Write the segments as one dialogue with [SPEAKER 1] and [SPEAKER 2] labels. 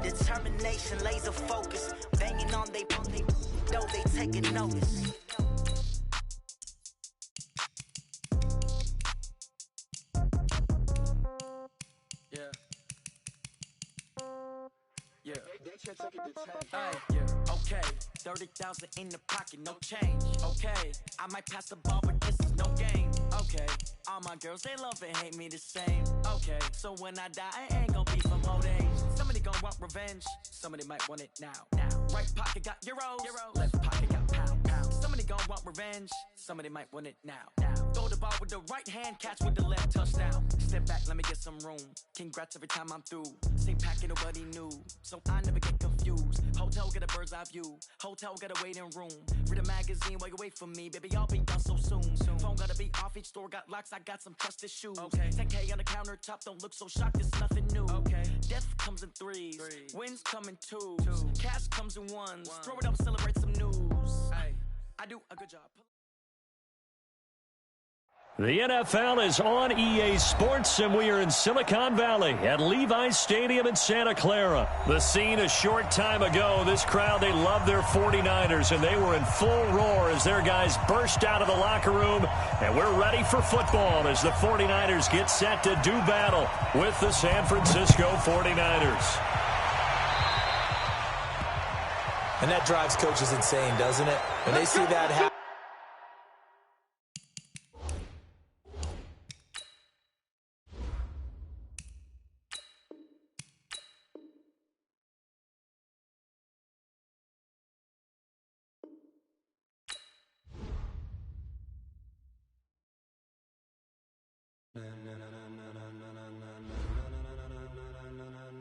[SPEAKER 1] Determination, laser focus, banging on they know they taking notice. Okay, 30,000 in the pocket, no change. Okay, I might pass the ball, but this is no game. Okay, all my girls, they love and hate me the same. Okay, so when I die, I ain't gonna be from old age. Somebody gonna want revenge, somebody might want it now. Right pocket got euros, left pocket got pound. Somebody gonna want revenge, somebody might want it now. Throw the ball with the right hand, catch with the left, touchdown. Step back, let me get some room. Congrats every time I'm through. Same packet, nobody knew, so I never get confused. Hotel get a bird's eye view. Hotel got a waiting room. Read a magazine while you wait for me. Baby, I'll be done so soon. Phone gotta be off, each store got locks. I got some trusted shoes. Okay. 10K on the countertop, don't look so shocked, it's nothing new. Okay. Death comes in threes. Wins come in twos. Cash comes in ones. Throw it up, celebrate some news. Hey, I do a good job.
[SPEAKER 2] The NFL is on EA Sports, and we are in Silicon Valley at Levi's Stadium in Santa Clara. The scene a short time ago, this crowd, they love their 49ers, and they were in full roar as their guys burst out of the locker room, and we're ready for football as the 49ers get set to do battle with the San Francisco 49ers.
[SPEAKER 3] And that drives coaches insane, doesn't it? When they see that happen.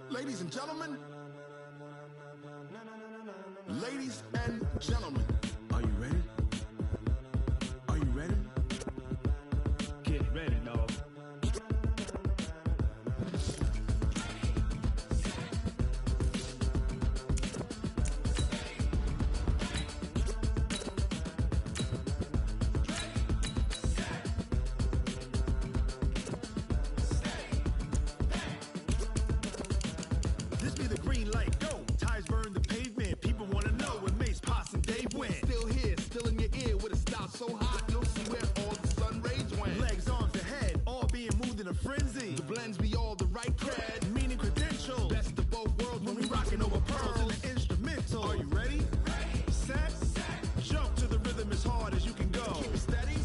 [SPEAKER 4] Ladies and gentlemen, ladies and gentlemen, are you ready? Are you ready? Get ready, dog. So hot, you'll see where all the sun rays went. Legs, arms, and head, all being moved in a frenzy. The blends be all the right cred, meaning credentials. Best of both worlds when we rockin' over pearls in the instrumental. Are you ready? Set, jump to the rhythm as hard as you can go. Keep it steady,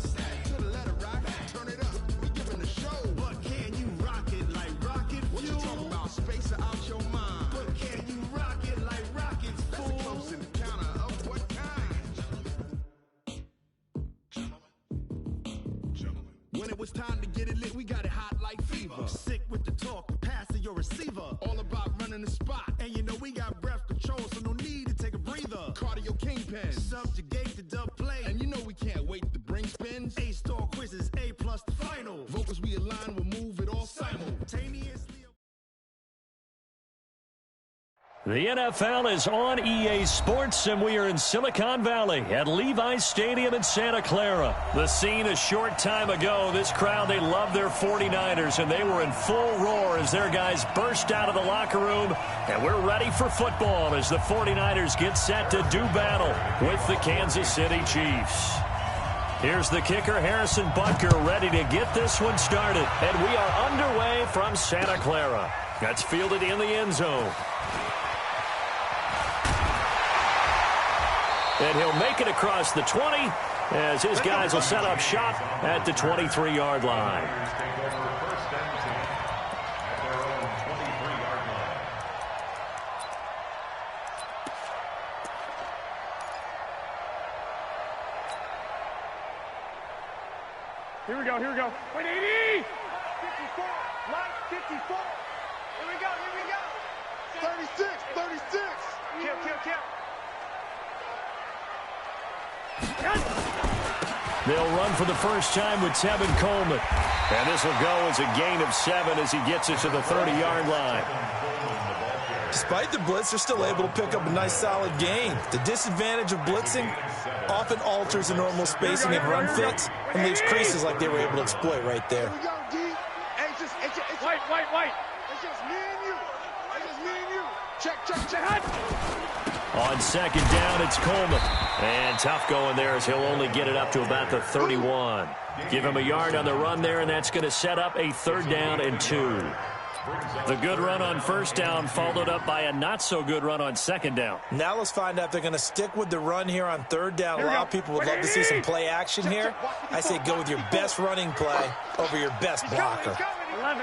[SPEAKER 4] to the letter rock, turn it up, we giving the show. But can you rock it like rocket fuel? What you talking about, space out your mind? But can you rock it like rockets, fool? That's a close encounter of what kind? When it was time to get it lit, we got it hot like fever. Sick with the talk, passing your receiver. All about running the spot. And you know we got breath control, so no need to take a breather. Cardio kingpin, subjugate the dub play. And you know we can't wait to bring spins. A-star quizzes, A+ the final. Vocals we align, we'll move it all simultaneously.
[SPEAKER 2] The NFL is on EA Sports, and we are in Silicon Valley at Levi's Stadium in Santa Clara. The scene a short time ago, this crowd, they love their 49ers, and they were in full roar as their guys burst out of the locker room, and we're ready for football as the 49ers get set to do battle with the Kansas City Chiefs. Here's the kicker, Harrison Butker, ready to get this one started, and we are underway from Santa Clara. That's fielded in the end zone. And he'll make it across the 20 as his guys will set up shop at the 23-yard line.
[SPEAKER 5] Here we go, here we go. Wait, 80! 54, line 54. Here we go. 36. Kill.
[SPEAKER 2] They'll run for the first time with Tevin Coleman. And this will go as a gain of 7 as he gets it to the 30-yard line.
[SPEAKER 3] Despite the blitz, they're still able to pick up a nice solid gain. The disadvantage of blitzing often alters the normal spacing and run fits and leaves creases like they were able to exploit right there.
[SPEAKER 4] Here we go, D.
[SPEAKER 5] Wait. It's just me and you. It's just me and you. Check.
[SPEAKER 2] On second down, it's Coleman. And tough going there as he'll only get it up to about the 31. Give him a yard on the run there, and that's going to set up a 3rd down and 2. The good run on 1st down followed up by a not-so-good run on 2nd down.
[SPEAKER 3] Now let's find out if they're going to stick with the run here on 3rd down. A lot of people would love to see some play action here. I say go with your best running play over your best blocker.
[SPEAKER 5] 11.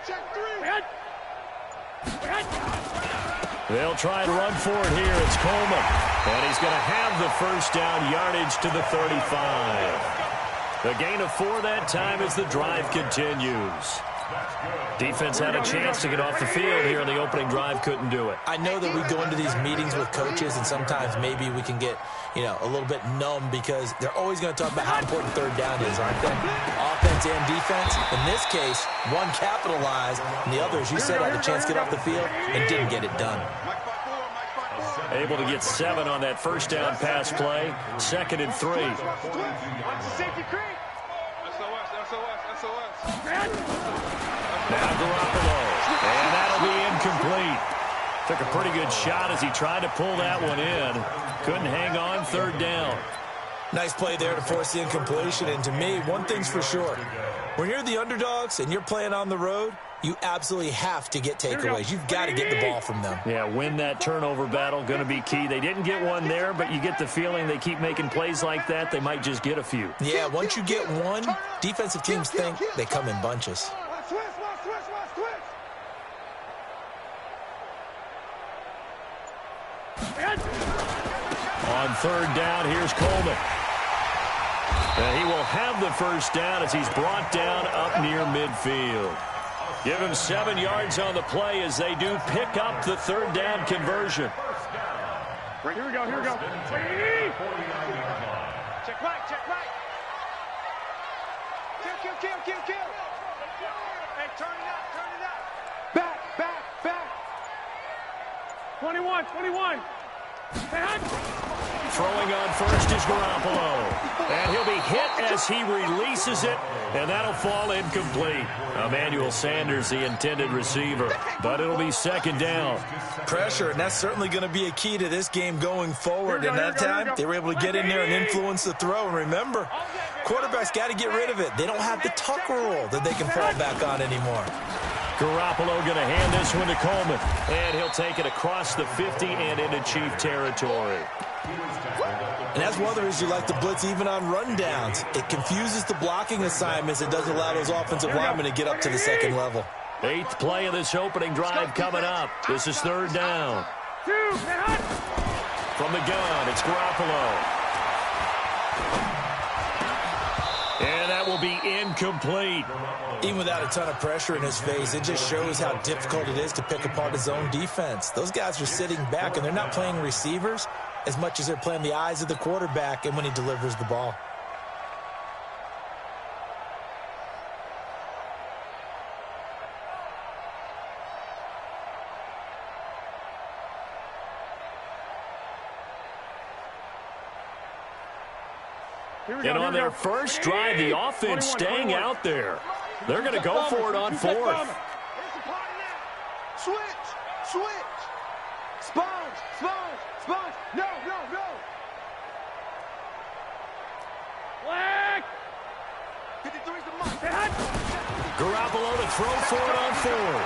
[SPEAKER 5] Check three.
[SPEAKER 2] They'll try and run for it here. It's Coleman. And he's going to have the 1st down, yardage to the 35. The gain of 4 that time as the drive continues. Defense had a chance to get off the field here in the opening drive, couldn't do it.
[SPEAKER 3] I know that we go into these meetings with coaches, and sometimes maybe we can get, a little bit numb because they're always going to talk about how important 3rd down is, aren't they? Offense and defense. In this case, one capitalized, and the other, as you said, had a chance to get off the field and didn't get it done.
[SPEAKER 2] Able to get 7 on that 1st down pass play. 2nd and 3. Now Garoppolo, and that'll be incomplete. Took a pretty good shot as he tried to pull that one in. Couldn't hang on, 3rd down.
[SPEAKER 3] Nice play there to force the incompletion, and to me, one thing's for sure. When you're the underdogs and you're playing on the road, you absolutely have to get takeaways. You've got to get the ball from them.
[SPEAKER 2] Yeah, win that turnover battle, going to be key. They didn't get one there, but you get the feeling they keep making plays like that, they might just get a few.
[SPEAKER 3] Yeah, once you get one, defensive teams think they come in bunches.
[SPEAKER 2] On 3rd down, here's Coleman. And he will have the 1st down as he's brought down up near midfield. Give him 7 yards on the play as they do pick up the 3rd down conversion.
[SPEAKER 5] Here we go. Check right. Kill. Hey, turn it up. Back. 21.
[SPEAKER 2] Throwing on first is Garoppolo. And he'll be hit as he releases it, and that'll fall incomplete. Emmanuel Sanders, the intended receiver, but it'll be 2nd down.
[SPEAKER 3] Pressure, and that's certainly going to be a key to this game going forward. And that time, they were able to get in there and influence the throw. And remember, quarterbacks got to get rid of it. They don't have the tuck rule that they can fall back on anymore.
[SPEAKER 2] Garoppolo going to hand this one to Coleman, and he'll take it across the 50 and into Chief territory.
[SPEAKER 3] And that's one of the reasons you like to blitz even on rundowns. It confuses the blocking assignments. It doesn't allow those offensive linemen to get up to the 2nd level.
[SPEAKER 2] 8th play of this opening drive coming up. This is 3rd down. From the gun, it's Garoppolo. And that will be incomplete.
[SPEAKER 3] Even without a ton of pressure in his face, it just shows how difficult it is to pick apart his own defense. Those guys are sitting back, and they're not playing receivers as much as they're playing the eyes of the quarterback and when he delivers the ball.
[SPEAKER 2] And on their first drive, the offense staying out there. They're going to go for it on 4th.
[SPEAKER 5] Switch. Sponge. No. Black. 53's the mark.
[SPEAKER 2] Garoppolo to throw for it on 4th.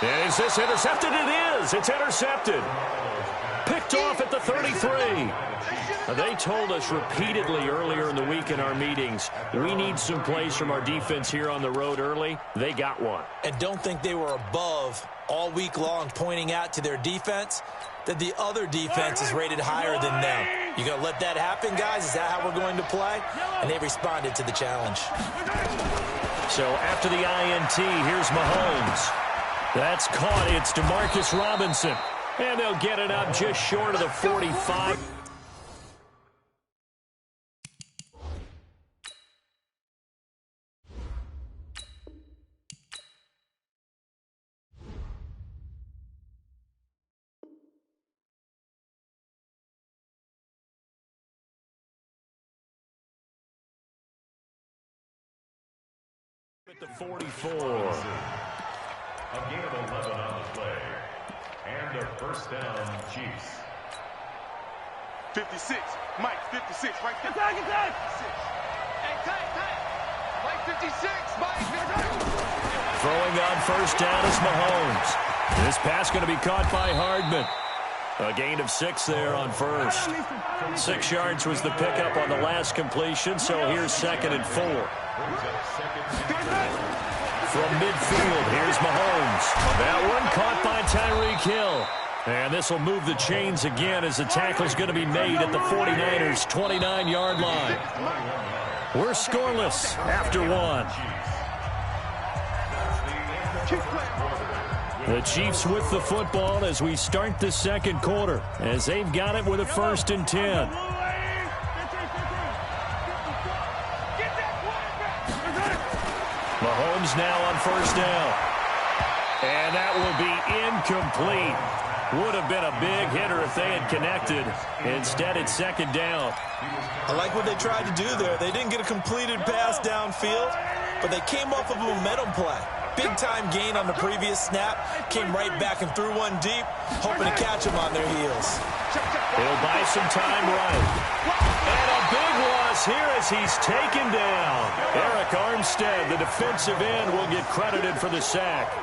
[SPEAKER 2] And is this intercepted? It is. It's intercepted. Picked off at the 33. They told us repeatedly earlier in the week in our meetings, we need some plays from our defense here on the road early. They got one.
[SPEAKER 3] And don't think they were above all week long pointing out to their defense that the other defense is rated higher than them. You going to let that happen, guys? Is that how we're going to play? And they responded to the challenge.
[SPEAKER 2] So after the INT, here's Mahomes. That's caught. It's Demarcus Robinson. And they'll get it up just short of the 45. At the 44.
[SPEAKER 6] A gain of 11 on the play. And a first down, Chiefs.
[SPEAKER 5] 56. Mike, 56. Right there.
[SPEAKER 7] Get back.
[SPEAKER 5] Hey, tight. Mike, 56. Mike, 56.
[SPEAKER 2] Throwing on first down is Mahomes. This pass going to be caught by Hardman. A gain of 6 there on first. 6 yards was the pickup on the last completion, so here's 2nd and 4. From midfield, here's Mahomes. That one caught by Tyreek Hill. And this will move the chains again as the tackle's going to be made at the 49ers' 29-yard line. We're scoreless after 1. The Chiefs with the football as we start the second quarter, as they've got it with a 1st and 10. Mahomes now on first down. And that will be incomplete. Would have been a big hitter if they had connected. Instead, it's 2nd down.
[SPEAKER 3] I like what they tried to do there. They didn't get a completed pass downfield, but they came off of a momentum play. Big-time gain on the previous snap. Came right back and threw one deep, hoping to catch them on their heels.
[SPEAKER 2] He'll buy some time right. And a big loss here as he's taken down. Eric Armstead, the defensive end, will get credited for the sack.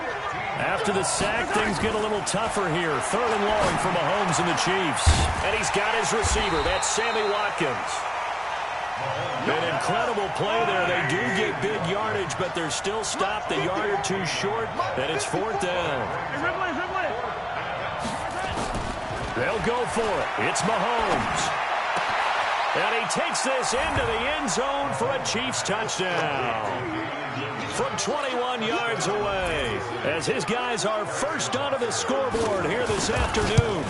[SPEAKER 2] After the sack, things get a little tougher here. 3rd and long for Mahomes and the Chiefs. And he's got his receiver. That's Sammy Watkins. An incredible play there. They do get big yardage, but they're still stopped a yard or 2 short, and it's 4th down. They'll go for it. It's Mahomes. And he takes this into the end zone for a Chiefs touchdown. From 21 yards away, as his guys are first onto the scoreboard here this afternoon.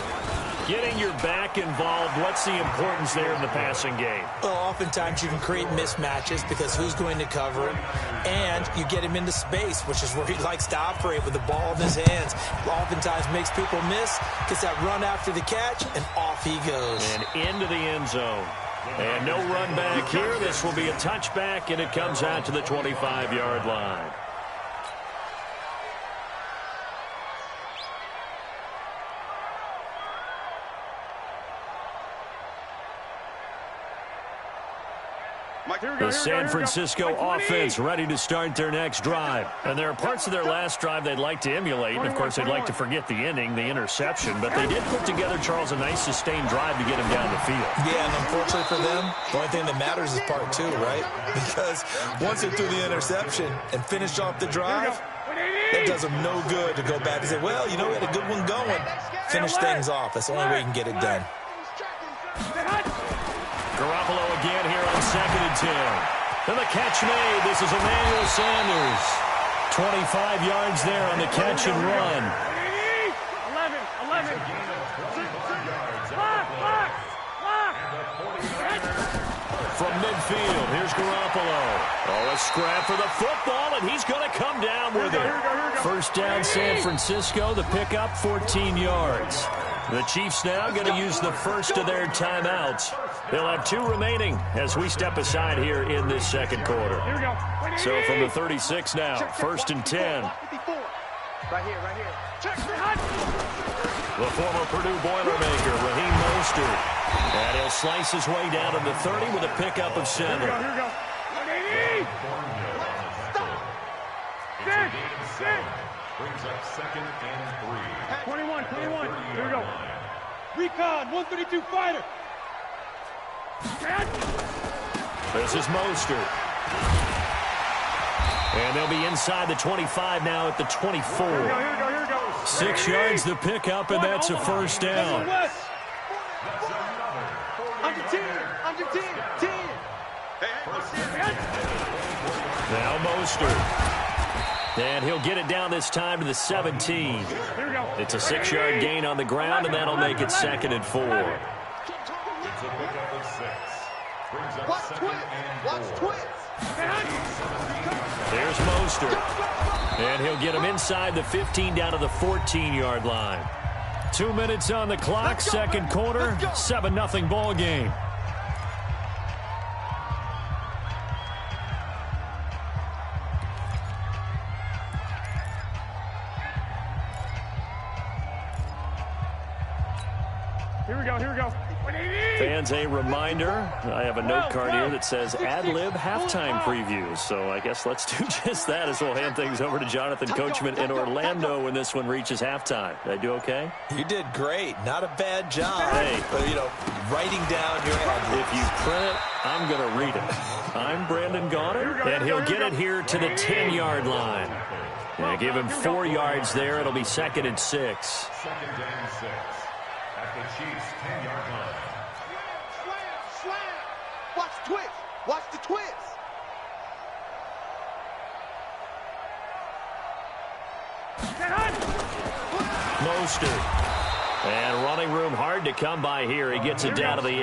[SPEAKER 2] Getting your back involved, what's the importance there in the passing game?
[SPEAKER 3] Well, oftentimes you can create mismatches because who's going to cover him, and you get him into space, which is where he likes to operate with the ball in his hands. Oftentimes makes people miss, gets that run after the catch, and off he goes.
[SPEAKER 2] And into the end zone. And no run back here. This will be a touchback, and it comes out to the 25-yard line. The San Francisco offense ready to start their next drive. And there are parts of their last drive they'd like to emulate. And, of course, they'd like to forget the inning, the interception. But they did put together, Charles, a nice sustained drive to get him down the field.
[SPEAKER 3] Yeah, and unfortunately for them, the only thing that matters is part 2, right? Because once they threw the interception and finished off the drive, it does them no good to go back and say, well, you know, we had a good one going. Finish things off. That's the only way you can get it done.
[SPEAKER 2] Garoppolo again here on 2nd and 10. And the catch made. This is Emmanuel Sanders. 25 yards there on the catch and run.
[SPEAKER 7] 11.
[SPEAKER 2] From midfield, here's Garoppolo. Oh, a scrap for the football, and he's going to come down with it. First down, San Francisco. The pickup, 14 yards. The Chiefs now going to use the first of their timeouts. They'll have 2 remaining as we step aside here in this second quarter. So from the 36 now, 1st and 10.
[SPEAKER 5] Right here.
[SPEAKER 2] The former Purdue Boilermaker, Raheem Mostert. And he'll slice his way down to the 30 with a pickup of 7.
[SPEAKER 7] Here we go.
[SPEAKER 6] Brings up 2nd and 3.
[SPEAKER 7] 21. Here we go. Recon, 132 fighter.
[SPEAKER 2] This is Mostert. And they'll be inside the 25 now at the 24.
[SPEAKER 7] Here we go.
[SPEAKER 2] 6 yards the pickup, and that's a first down.
[SPEAKER 5] Under 10. 10.
[SPEAKER 2] Now Mostert. And he'll get it down this time to the 17. It's a 6-yard gain on the ground, and that'll make it 2nd and 4.
[SPEAKER 6] It's a pickup of 6. Brings up 2nd and 4.
[SPEAKER 2] There's Mostert. And he'll get him inside the 15 down to the 14-yard line. 2 minutes on the clock, second quarter, 7-0 ball game.
[SPEAKER 5] Here we go, here we go.
[SPEAKER 2] Fans, a reminder, I have a note card here that says ad-lib halftime preview. So I guess let's do just that as we'll hand things over to Jonathan Coachman in Orlando when this one reaches halftime. Did I do okay?
[SPEAKER 3] You did great. Not a bad job.
[SPEAKER 2] Hey.
[SPEAKER 3] But, writing down your ad-libs.
[SPEAKER 2] If you print it, I'm going to read it. I'm Brandon Gaudin, and he'll get it here to the 10-yard line. Yeah, give him 4 yards there. It'll be 2nd and 6.
[SPEAKER 6] 2nd and 6 at the Chiefs' 10-yard line.
[SPEAKER 4] Slam! Watch the twist! Watch the twist!
[SPEAKER 2] Mostert. And running room hard to come by here. He gets it down to the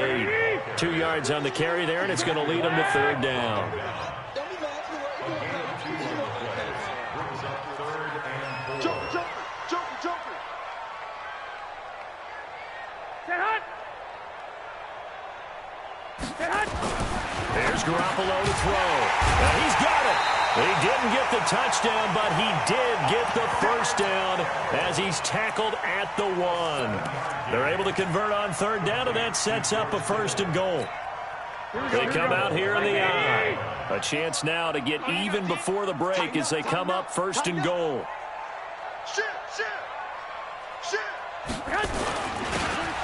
[SPEAKER 2] 8. 2 yards on the carry there, and it's going to lead him to 3rd down. There's Garoppolo to throw. And he's got it. He didn't get the touchdown, but he did get the first down as he's tackled at the 1. They're able to convert on 3rd down, and that sets up a 1st and goal. They come out here in the eye. A chance now to get even before the break as they come up 1st and goal.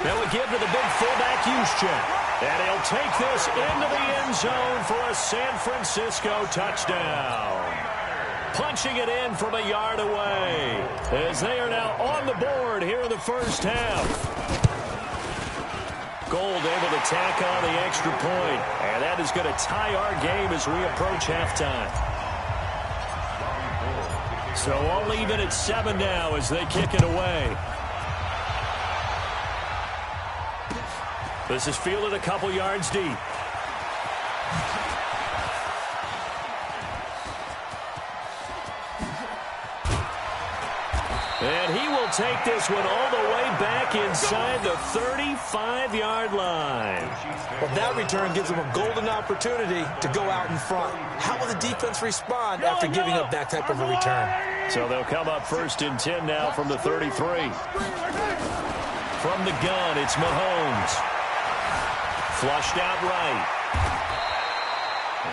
[SPEAKER 2] They'll give to the big fullback Juszczyk. And he'll take this into the end zone for a San Francisco touchdown. Punching it in from a yard away as they are now on the board here in the first half. Gold able to tack on the extra point, and that is going to tie our game as we approach halftime. So all even at 7 now as they kick it away. This is fielded a couple yards deep. And he will take this one all the way back inside the 35-yard line.
[SPEAKER 3] Well, that return gives them a golden opportunity to go out in front. How will the defense respond after giving up that type of a return?
[SPEAKER 2] So they'll come up 1st and 10 now from the 33. From the gun, it's Mahomes. Flushed out right.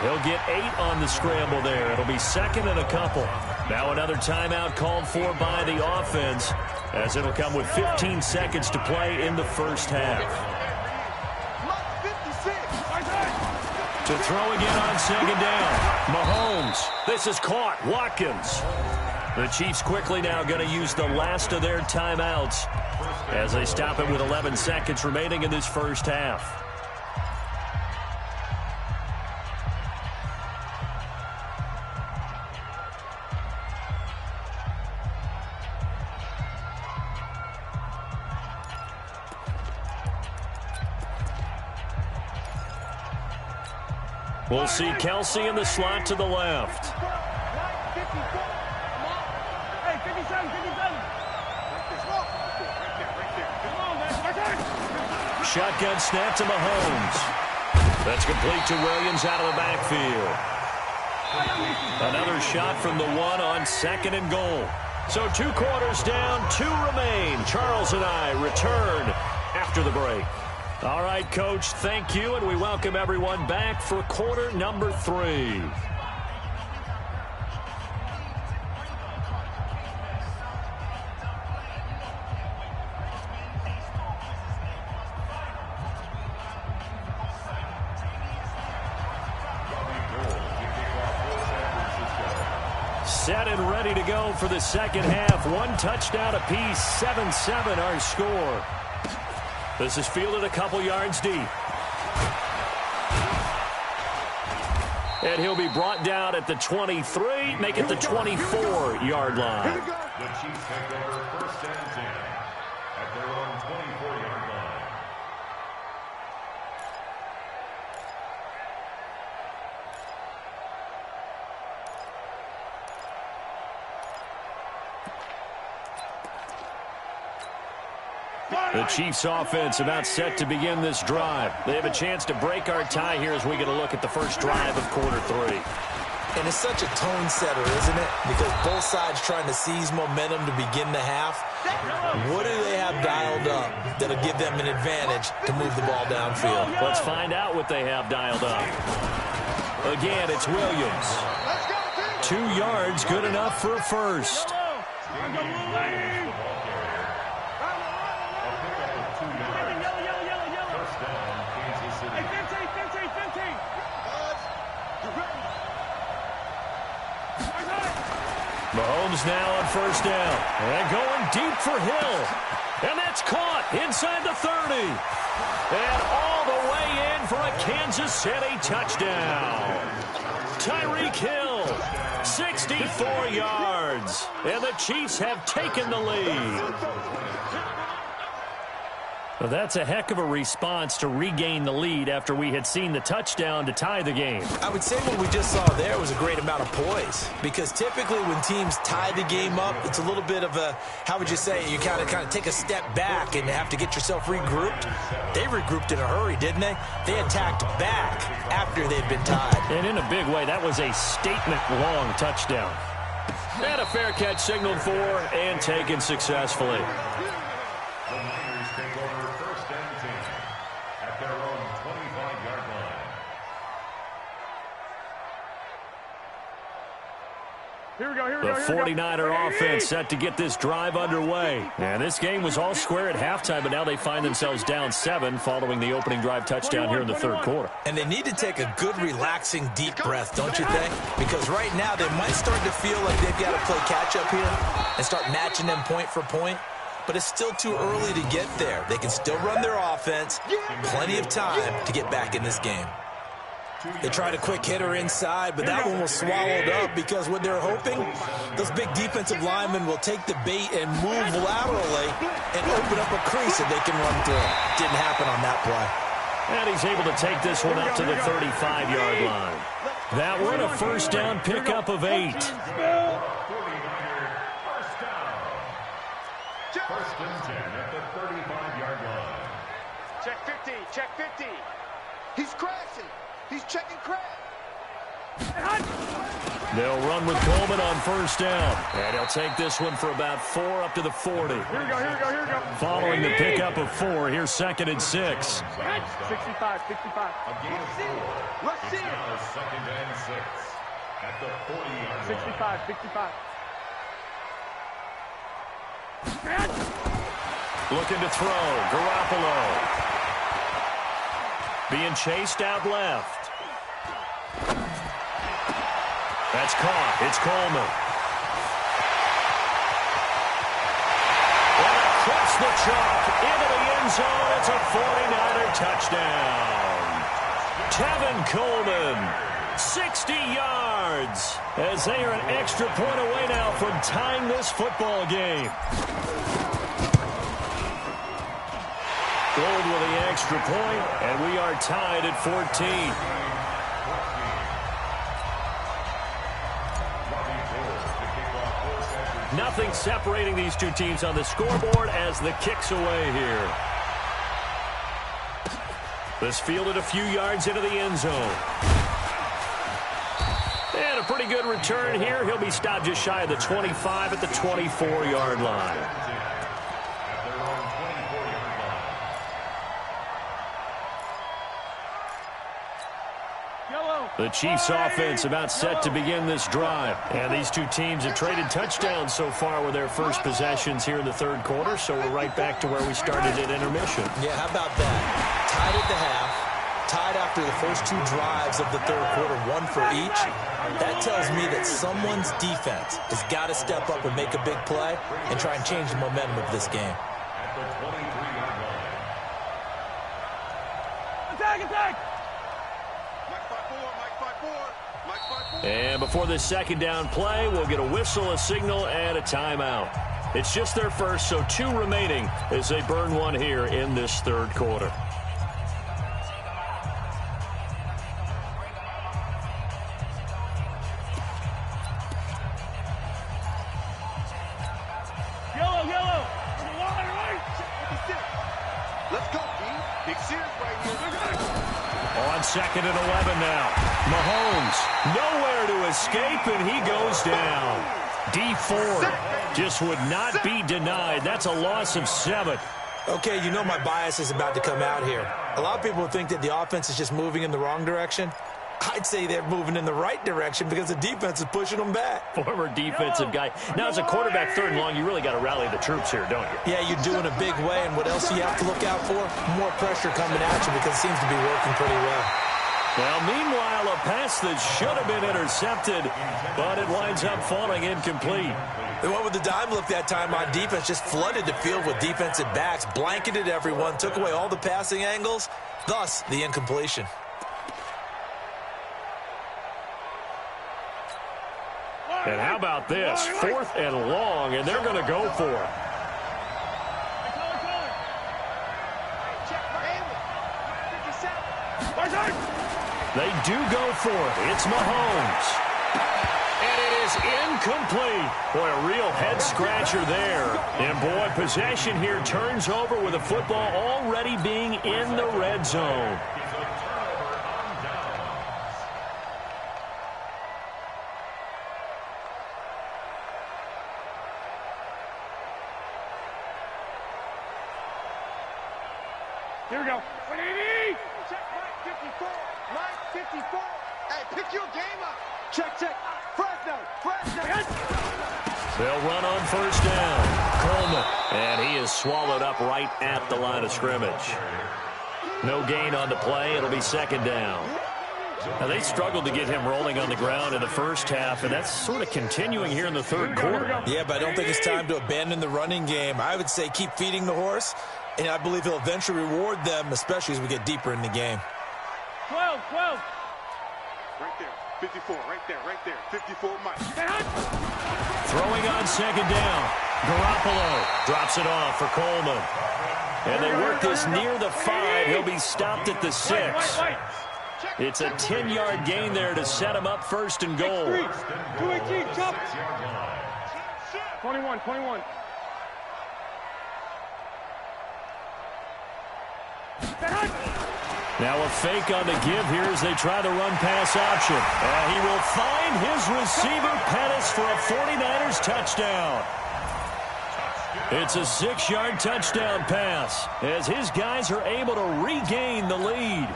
[SPEAKER 2] He'll get 8 on the scramble there. It'll be 2nd and a couple. Now another timeout called for by the offense as it'll come with 15 seconds to play in the first half. To throw again on 2nd down. Mahomes. This is caught. Watkins. The Chiefs quickly now going to use the last of their timeouts as they stop it with 11 seconds remaining in this first half. We'll see Kelsey in the slot to the left. Shotgun snap to Mahomes. That's complete to Williams out of the backfield. Another shot from the 1 on 2nd and goal. So 2 quarters down, 2 remain. Charles and I return after the break. All right, Coach, thank you, and we welcome everyone back for quarter number 3. Set and ready to go for the second half. 1 touchdown apiece, 7-7 our score. This is fielded a couple yards deep. And he'll be brought down at the 23, make it the 24-yard line.
[SPEAKER 6] The Chiefs take over 1st and 10 at their own 24-yard line.
[SPEAKER 2] The Chiefs offense about set to begin this drive. They have a chance to break our tie here as we get a look at the first drive of quarter 3.
[SPEAKER 3] And it's such a tone setter, isn't it? Because both sides trying to seize momentum to begin the half. What do they have dialed up that'll give them an advantage to move the ball downfield?
[SPEAKER 2] Let's find out what they have dialed up. Again, it's Williams. 2 yards, good enough for a first. Mahomes now on first down. And going deep for Hill. And that's caught inside the 30. And all the way in for a Kansas City touchdown. Tyreek Hill, 64 yards. And the Chiefs have taken the lead. Well, that's a heck of a response to regain the lead after we had seen the touchdown to tie the game.
[SPEAKER 3] I would say what we just saw there was a great amount of poise, because typically when teams tie the game up, it's a little bit of a, how would you say, you kind of take a step back and have to get yourself regrouped. They regrouped in a hurry, didn't they? They attacked back after they'd been tied.
[SPEAKER 2] And in a big way, that was a statement-long touchdown. And a fair catch signaled for and taken successfully.
[SPEAKER 5] Here we go,
[SPEAKER 2] The 49er offense set to get this drive underway. And this game was all square at halftime, but now they find themselves down 7 following the opening drive touchdown here in the third quarter.
[SPEAKER 3] And they need to take a good, relaxing, deep breath, don't you think? Because right now they might start to feel like they've got to play catch-up here and start matching them point for point. But it's still too early to get there. They can still run their offense. Plenty of time to get back in this game. They tried a quick hitter inside, but that one was swallowed up because what they're hoping, those big defensive linemen will take the bait and move laterally and open up a crease that they can run through. Didn't happen on that play.
[SPEAKER 2] And he's able to take this one up to the 35-yard line. That one a first down pickup of 8.
[SPEAKER 6] First and 10 at the 35-yard line.
[SPEAKER 5] Check 50, check 50. He's crashing. He's checking crash.
[SPEAKER 2] They'll run with Coleman on first down. And he'll take this one for about 4 up to the 40.
[SPEAKER 5] Here we go, here we go, here we go.
[SPEAKER 2] Following the pickup of 4, here's 2nd and 6.
[SPEAKER 5] 65, 65.
[SPEAKER 6] A gain of 4.
[SPEAKER 5] Let's see
[SPEAKER 6] It's
[SPEAKER 5] it.
[SPEAKER 6] now 2nd and 6 at the 40-yard line.
[SPEAKER 5] 65, 65.
[SPEAKER 2] Looking to throw. Garoppolo. Being chased out left. That's caught. It's Coleman. And across the chalk into the end zone. It's a 49er touchdown. Tevin Coleman, 60 yards, as they are an extra point away now from tying this football game. Gold with the extra point, and we are tied at 14. Nothing separating these two teams on the scoreboard as the kick's away here. This fielded a few yards into the end zone. And a pretty good return here. He'll be stopped just shy of the 25 at the 24-yard line. The Chiefs offense about set to begin this drive. And these two teams have traded touchdowns so far with their first possessions here in the third quarter, so we're right back to where we started at intermission.
[SPEAKER 3] Yeah, how about that? Tied at the half, tied after the first 2 drives of the third quarter, 1 for each. That tells me that someone's defense has got to step up and make a big play and try and change the momentum of this game.
[SPEAKER 6] At the 23-yard line.
[SPEAKER 5] Attack, attack!
[SPEAKER 2] And before this second down play, we'll get a whistle, a signal, and a timeout. It's just their first, so 2 remaining as they burn one here in this third quarter.
[SPEAKER 5] Yellow, yellow! Let's go, D. Big Sears right here.
[SPEAKER 2] On 2nd and 11 now. Mahomes, nowhere to escape, and he goes down. D Ford just would not be denied. That's a loss of 7.
[SPEAKER 3] Okay, you know my bias is about to come out here. A lot of people think that the offense is just moving in the wrong direction. I'd say they're moving in the right direction because the defense is pushing them back.
[SPEAKER 2] Former defensive guy. Now, as a quarterback, 3rd and long, you really got to rally the troops here, don't you?
[SPEAKER 3] Yeah, you do in a big way, and what else do you have to look out for? More pressure coming at you because it seems to be working pretty well.
[SPEAKER 2] Well, meanwhile, a pass that should have been intercepted, but it winds up falling incomplete.
[SPEAKER 3] They went with the dime look that time on defense, just flooded the field with defensive backs, blanketed everyone, took away all the passing angles, thus the incompletion.
[SPEAKER 2] And how about this? 4th and long, and they're going to go for it. They do go for it. It's Mahomes. And it is incomplete. Boy, a real head-scratcher there. And, boy, possession here turns over with the football already being in the red zone.
[SPEAKER 5] Here we go. 180. Check, Mike 54. Mike 54. Hey, pick your game up. Check, check. Fresno.
[SPEAKER 2] They'll run on 1st down. Coleman. And he is swallowed up right at the line of scrimmage. No gain on the play. It'll be 2nd down. Now, they struggled to get him rolling on the ground in the first half, and that's sort of continuing here in the 3rd quarter.
[SPEAKER 3] Yeah, but I don't think it's time to abandon the running game. I would say keep feeding the horse, and I believe he'll eventually reward them, especially as we get deeper in the game.
[SPEAKER 5] 12. Right there. 54. Right there. 54, Mike.
[SPEAKER 2] Throwing on 2nd down. Garoppolo drops it off for Coleman. And they work this near the 5. He'll be stopped at the 6. It's a 10-yard gain there to set him up 1st and goal.
[SPEAKER 5] 218, jump. 21.
[SPEAKER 2] Now a fake on the give here as they try the run-pass option. And he will find his receiver, Pettis, for a 49ers touchdown. It's a 6-yard touchdown pass as his guys are able to regain the lead.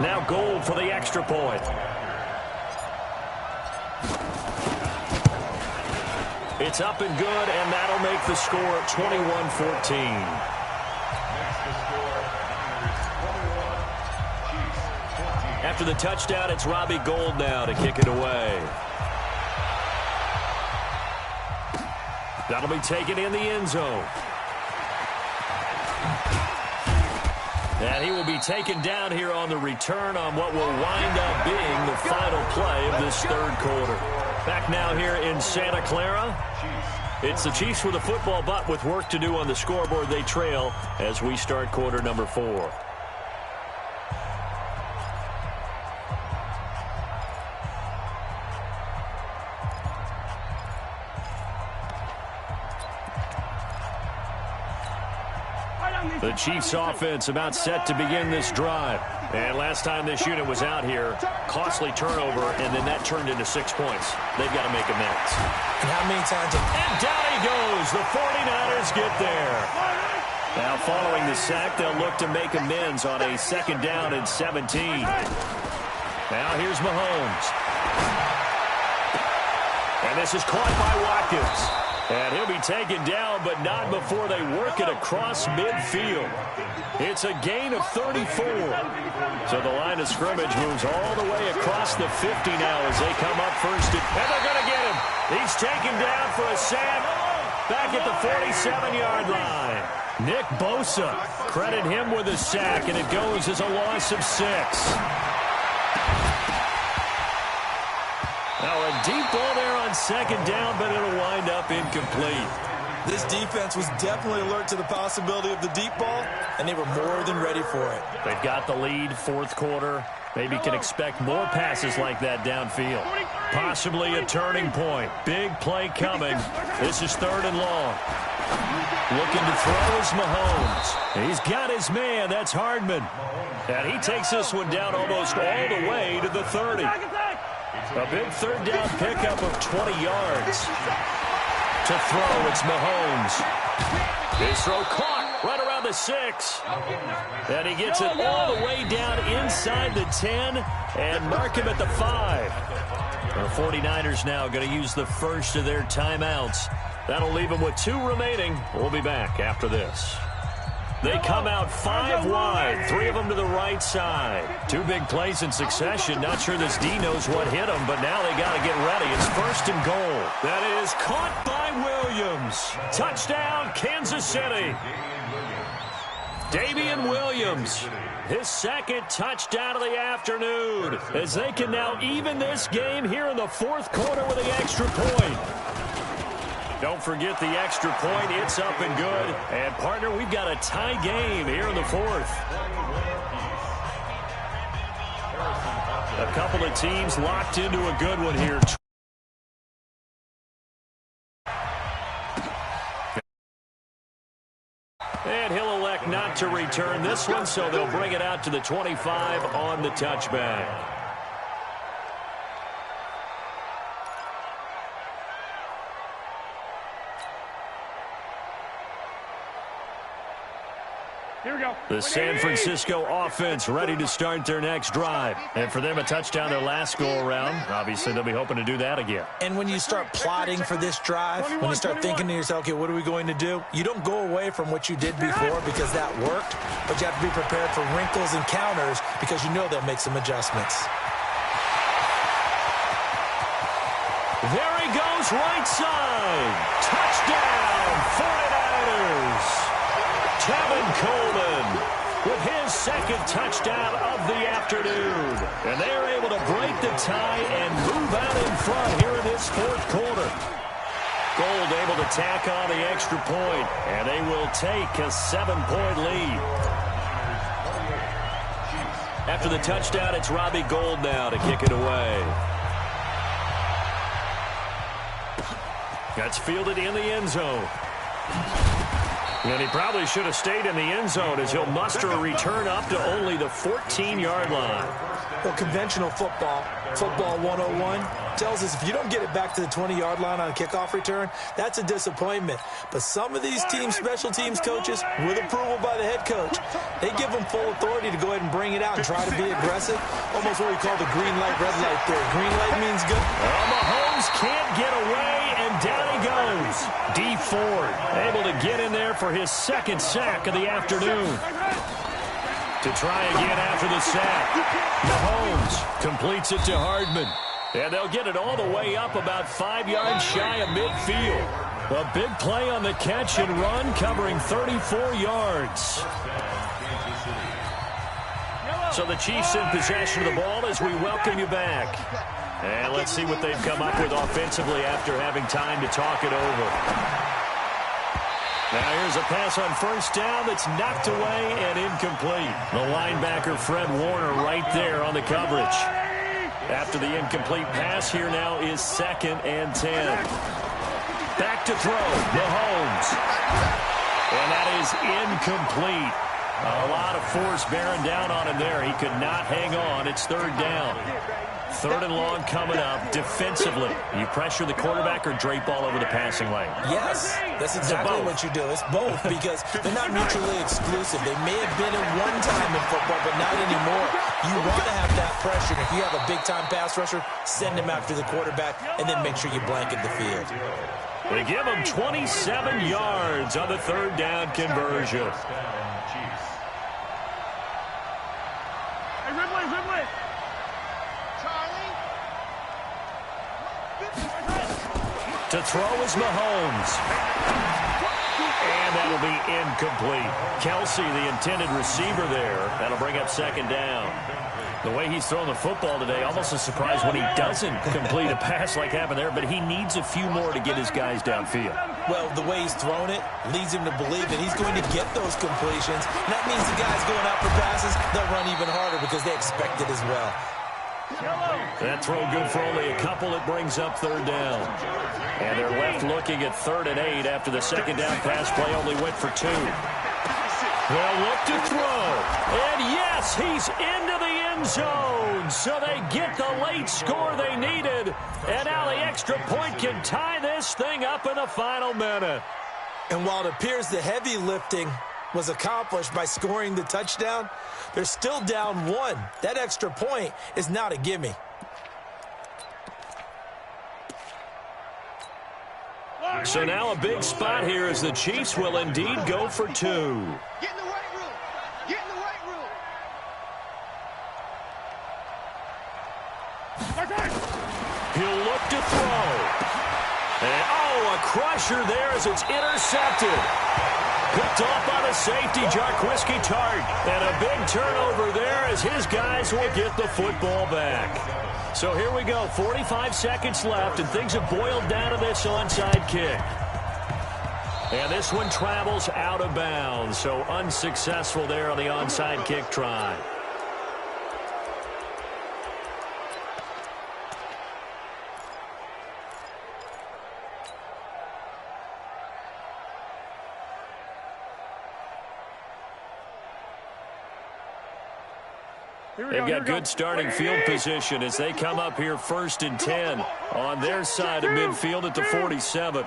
[SPEAKER 2] Now Gold for the extra point. It's up and good, and that'll make the score 21-14. After the touchdown, it's Robbie Gould now to kick it away. That'll be taken in the end zone. And he will be taken down here on the return on what will wind up being the final play of this 3rd quarter. Back now here in Santa Clara. It's the Chiefs with a football, but with work to do on the scoreboard, they trail as we start quarter number 4. The Chiefs offense about set to begin this drive. And last time this unit was out here, costly turnover, and then that turned into 6 points. They've got to make amends.
[SPEAKER 3] And how many times?
[SPEAKER 2] And down he goes. The 49ers get there. Now following the sack, they'll look to make amends on a 2nd down and 17. Now here's Mahomes. And this is caught by Watkins. And he'll be taken down, but not before they work it across midfield. It's a gain of 34. So the line of scrimmage moves all the way across the 50 now as they come up 1st. And they're going to get him. He's taken down for a sack back at the 47-yard line. Nick Bosa, credit him with a sack, and it goes as a loss of 6. Now a deep ball there on 2nd down, but it'll wind up incomplete.
[SPEAKER 3] This defense was definitely alert to the possibility of the deep ball, and they were more than ready for it.
[SPEAKER 2] They've got the lead, 4th quarter. Maybe can expect more passes like that downfield. Possibly a turning point. Big play coming. This is 3rd and long. Looking to throw is Mahomes. He's got his man. That's Hardman. And he takes this one down almost all the way to the 30. A big third down pickup of 20 yards. To throw, it's Mahomes. His throw caught right around the 6. And he gets it all the way down inside the 10 and mark him at the 5. The 49ers now going to use the first of their timeouts. That'll leave them with 2 remaining. We'll be back after this. They come out 5 wide, 3 of them to the right side. 2 big plays in succession. Not sure this D knows what hit them, but now they got to get ready. It's 1st and goal. That is caught by Williams. Touchdown, Kansas City. Damian Williams, his 2nd touchdown of the afternoon, as they can now even this game here in the 4th quarter with the extra point. Don't forget the extra point. It's up and good. And, partner, we've got a tie game here in the 4th. A couple of teams locked into a good one here. And he'll elect not to return this one, so they'll bring it out to the 25 on the touchback.
[SPEAKER 5] Here we go.
[SPEAKER 2] The San Francisco offense ready to start their next drive. And for them, a touchdown their last go-around. Obviously, they'll be hoping to do that again.
[SPEAKER 3] And when you start plotting for this drive, when you start thinking to yourself, okay, what are we going to do? You don't go away from what you did before because that worked, but you have to be prepared for wrinkles and counters because you know they'll make some adjustments.
[SPEAKER 2] There he goes, right side. Touchdown, 49ers. Kevin Coleman with his 2nd touchdown of the afternoon. And they're able to break the tie and move out in front here in this 4th quarter. Gold able to tack on the extra point, and they will take a 7-point lead. After the touchdown, it's Robbie Gould now to kick it away. That's fielded in the end zone. And he probably should have stayed in the end zone as he'll muster a return up to only the 14-yard line.
[SPEAKER 3] Well, conventional football 101, tells us if you don't get it back to the 20-yard line on a kickoff return, that's a disappointment. But some of these teams, special teams coaches, with approval by the head coach, they give them full authority to go ahead and bring it out and try to be aggressive. Almost what we call the green light, red light theory. Green light means go.
[SPEAKER 2] Well, Mahomes can't get away, and down he goes. D. Ford able to get in there for his 2nd sack of the afternoon. To try again after the sack. Mahomes completes it to Hardman. And they'll get it all the way up about 5 yards shy of midfield. A big play on the catch and run, covering 34 yards. So the Chiefs in possession of the ball as we welcome you back. And let's see what they've come up with offensively after having time to talk it over. Now here's a pass on 1st down that's knocked away and incomplete. The linebacker, Fred Warner, right there on the coverage. After the incomplete pass, here now is 2nd and 10. Back to throw, Mahomes. And that is incomplete. A lot of force bearing down on him there. He could not hang on. It's 3rd down. 3rd and long coming up. Defensively, you pressure the quarterback or drape all over the passing lane?
[SPEAKER 3] Yes, that's exactly what you do. It's both because they're not mutually exclusive. They may have been at one time in football, but not anymore. You want to have that pressure. If you have a big-time pass rusher, send him after the quarterback, and then make sure you blanket the field.
[SPEAKER 2] They give him 27 yards on the 3rd down conversion.
[SPEAKER 5] Hey, Ridley.
[SPEAKER 2] To throw is Mahomes. And that'll be incomplete. Kelsey, the intended receiver there. That'll bring up 2nd down. The way he's thrown the football today, almost a surprise when he doesn't complete a pass like happened there, but he needs a few more to get his guys downfield.
[SPEAKER 3] Well, the way he's thrown it leads him to believe that he's going to get those completions. And that means the guys going out for passes, they'll run even harder because they expect it as well.
[SPEAKER 2] That throw good for only a couple. It brings up 3rd down. And they're left looking at 3rd and 8 after the 2nd down pass play only went for 2. They'll look to throw. And yes, he's into the end zone. So they get the late score they needed. And now the extra point can tie this thing up in the final minute.
[SPEAKER 3] And while it appears the heavy lifting was accomplished by scoring the touchdown, they're still down 1. That extra point is not a gimme.
[SPEAKER 2] So now a big spot here as the Chiefs will indeed go for 2.
[SPEAKER 5] Get in the weight room. Get in the weight room.
[SPEAKER 2] He'll look to throw. And, a crusher there as it's intercepted. Picked off by the safety, Jarquiski Tart. And a big turnover there as his guys will get the football back. So here we go, 45 seconds left, and things have boiled down to this onside kick. And this one travels out of bounds, so unsuccessful there on the onside kick try. They've got good starting field position as they come up here 1st and 10 on their side of midfield at the 47.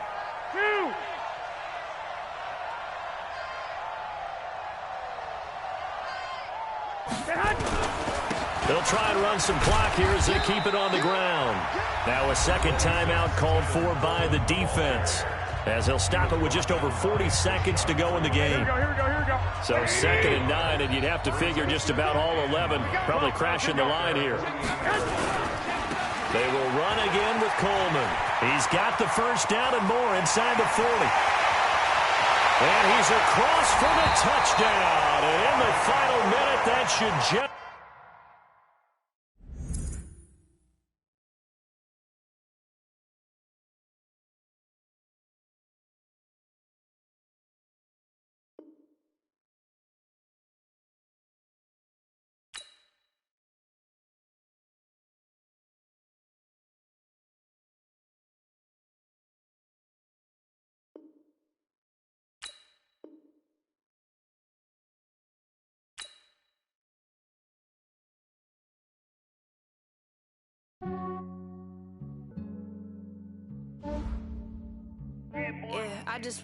[SPEAKER 2] They'll try and run some clock here as they keep it on the ground. Now a second timeout called for by the defense, as they'll stop it with just over 40 seconds to go in the game.
[SPEAKER 5] Here we go.
[SPEAKER 2] So 2nd and 9, and you'd have to figure just about all 11 probably crashing the line here. They will run again with Coleman. He's got the first down and more inside the 40. And he's across for the touchdown. And in the final minute, that should just...
[SPEAKER 8] Yeah, I just